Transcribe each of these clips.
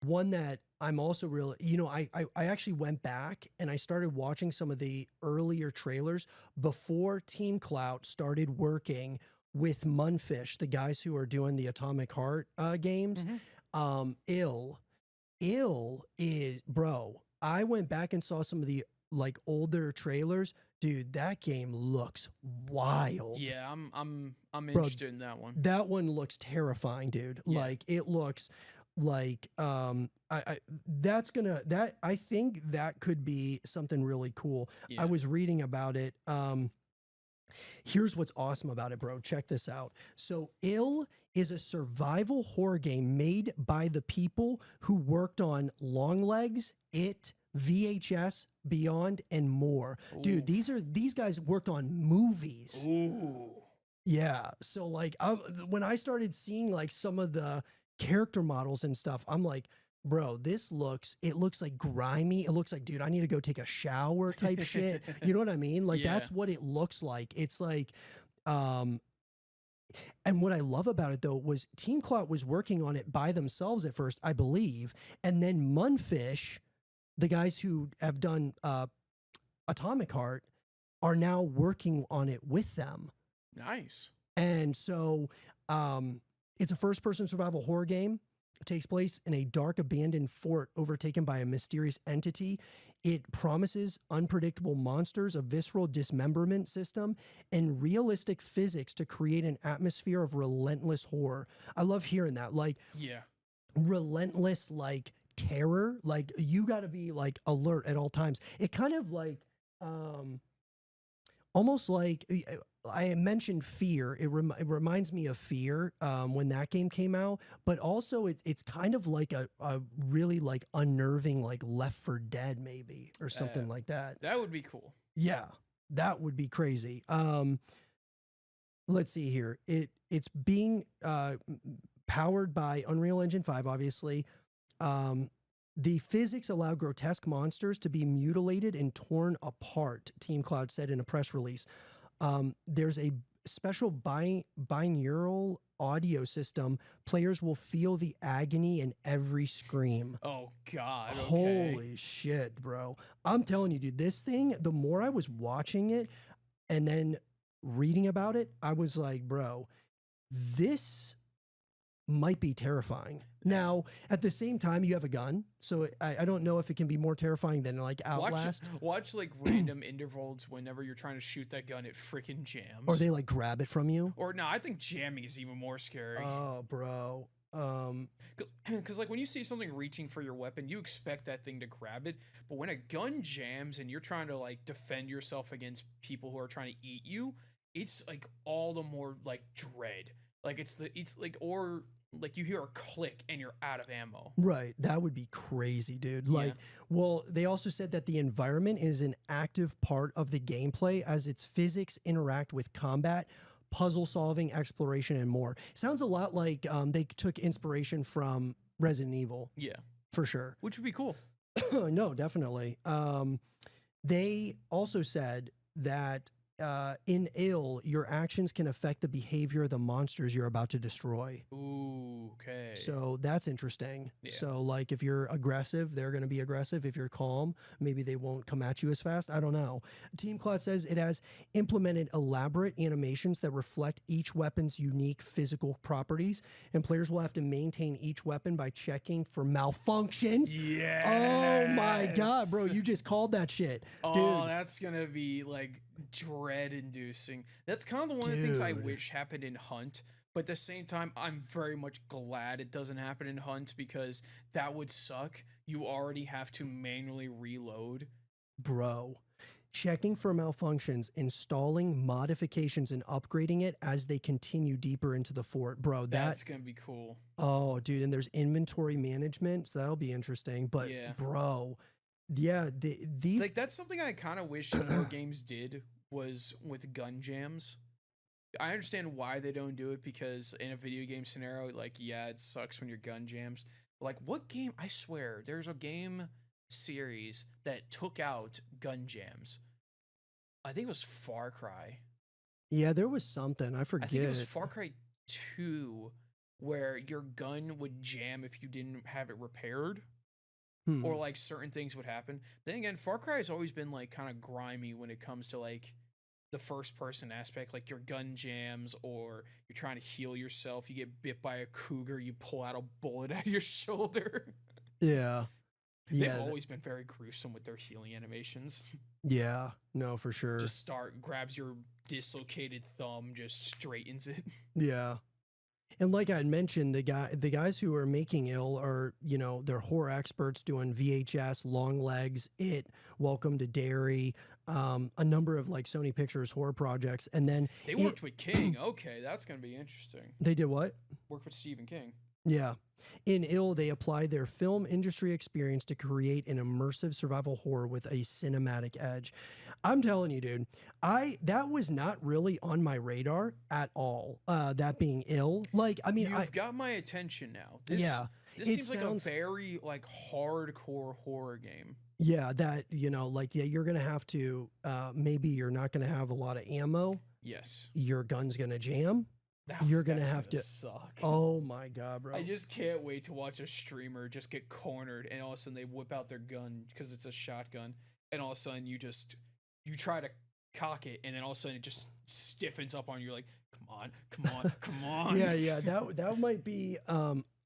one that I'm also really, I actually went back and I started watching some of the earlier trailers before Team Clout started working with Munfish, the guys who are doing the Atomic Heart games. Mm-hmm. Ill, Ill is, bro. I went back and saw some of the like older trailers. Dude, that game looks wild. Yeah, I'm Bro, interested in that one. that one looks terrifying, dude. Yeah. Like it looks like I that's gonna that I think that could be something really cool. I Yeah. was reading about it. Here's what's awesome about it, bro. Check this out. So Ill is a survival horror game made by the people who worked on Longlegs, It, VHS, Beyond, and more. Dude, Ooh. these guys worked on movies. Ooh. Yeah. So like when I started seeing like some of the character models and stuff, I'm like, bro, it looks like grimy. It looks like, dude, I need to go take a shower type shit. You know what I mean? Like Yeah. that's what it looks like. It's like, um, and what I love about it though was Team Clout was working on it by themselves at first, I believe. And then Munfish, the guys who have done Atomic Heart, are now working on it with them. Nice. And so it's a first person survival horror game. It takes place in a dark abandoned fort overtaken by a mysterious entity. It promises unpredictable monsters, a visceral dismemberment system, and realistic physics to create an atmosphere of relentless horror. I love hearing that. Like Yeah. relentless, like terror. Like you got to be like alert at all times. It kind of like almost like I mentioned Fear. It reminds me of Fear when that game came out, but also it's kind of like a really like unnerving like Left 4 Dead maybe or something like that. That would be cool. Yeah, that would be crazy. Let's see here. It's being powered by Unreal Engine 5, obviously. The physics allow grotesque monsters to be mutilated and torn apart, Team Cloud said in a press release. There's a special binaural audio system. Players will feel the agony in every scream. Oh God. Okay. Holy shit, bro. I'm telling you, dude, this thing, the more I was watching it and then reading about it, I was like, bro, this might be terrifying. Now, at the same time, you have a gun, so I don't know if it can be more terrifying than like Outlast. Watch like random intervals whenever you're trying to shoot that gun, it freaking jams. Or they like grab it from you. Or no, I think jamming is even more scary. Oh, bro. Because like when you see something reaching for your weapon, you expect that thing to grab it. But when a gun jams and you're trying to like defend yourself against people who are trying to eat you, it's like all the more like dread. Like it's like or like you hear a click and you're out of ammo. Right. That would be crazy, dude. Like, well, they also said that the environment is an active part of the gameplay as its physics interact with combat, puzzle solving, exploration, and more. Sounds a lot like they took inspiration from Resident Evil. Yeah. For sure. Which would be cool. No, definitely. They also said that in Ill, your actions can affect the behavior of the monsters you're about to destroy. Ooh, okay. So that's interesting. Yeah. So like if you're aggressive, they're going to be aggressive. If you're calm, maybe they won't come at you as fast. I don't know. Team Cloud says it has implemented elaborate animations that reflect each weapon's unique physical properties, and players will have to maintain each weapon by checking for malfunctions. Yeah. Oh my God, bro. You just called that shit. Oh, Dude. that's going to be like dread inducing. That's kind of the one of the things I wish happened in Hunt, but at the same time I'm very much glad it doesn't happen in Hunt because that would suck. You already have to manually reload. Bro, checking for malfunctions, installing modifications, and upgrading it as they continue deeper into the fort. Bro, that's gonna be cool. Oh, dude, and there's inventory management, so that'll be interesting. But bro, yeah, these like that's something I kind of wish more games did was with gun jams. I understand why they don't do it because in a video game scenario, like yeah, it sucks when your gun jams. But like what game? I swear, there's a game series that took out gun jams. I think it was Far Cry. Yeah, there was something. I forget. I think it was Far Cry 2 where your gun would jam if you didn't have it repaired, or Hmm. like certain things would happen. Then again, Far Cry has always been like kind of grimy when it comes to like the first person aspect, like your gun jams, or you're trying to heal yourself, you get bit by a cougar, you pull out a bullet out of your shoulder. Yeah. They've Yeah. always been very gruesome with their healing animations. Yeah. No, for sure. Just grabs your dislocated thumb, just straightens it. Yeah. And like I had mentioned, the guys who are making Ill are, you know, they're horror experts doing VHS, Long Legs, It, Welcome to Derry, a number of like Sony Pictures horror projects, and then They it, worked with King. Okay, that's gonna be interesting. they did what? Worked with Stephen King. Yeah. In Ill, they applied their film industry experience to create an immersive survival horror with a cinematic edge. I'm telling you, dude, that was not really on my radar at all. That being Ill. Like, I mean, You've got my attention now. yeah, This it seems like a sounds very like hardcore horror game. yeah, that, you know, like, yeah, you're gonna have to maybe you're not gonna have a lot of ammo. Yes. Your gun's gonna jam. You're gonna That's have to suck. Oh my god, bro. I just can't wait to watch a streamer just get cornered and all of a sudden they whip out their gun because it's a shotgun, and all of a sudden you try to cock it, and then all of a sudden it just stiffens up on you. You're like, come on, come on, come on. Yeah, yeah, that might be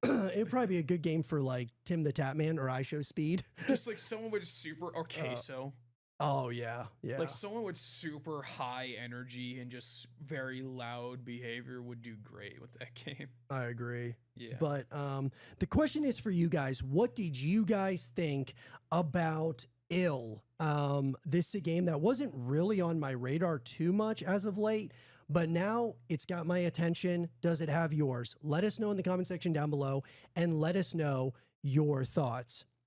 it'd probably be a good game for like Tim the Tatman or I Show Speed. Just like someone with super queso. Oh yeah, yeah. Like someone with super high energy and just very loud behavior would do great with that game. I agree. Yeah. But the question is for you guys, what did you guys think about Ill? This is a game that wasn't really on my radar too much as of late, but now it's got my attention. Does it have yours? Let us know in the comment section down below and let us know your thoughts.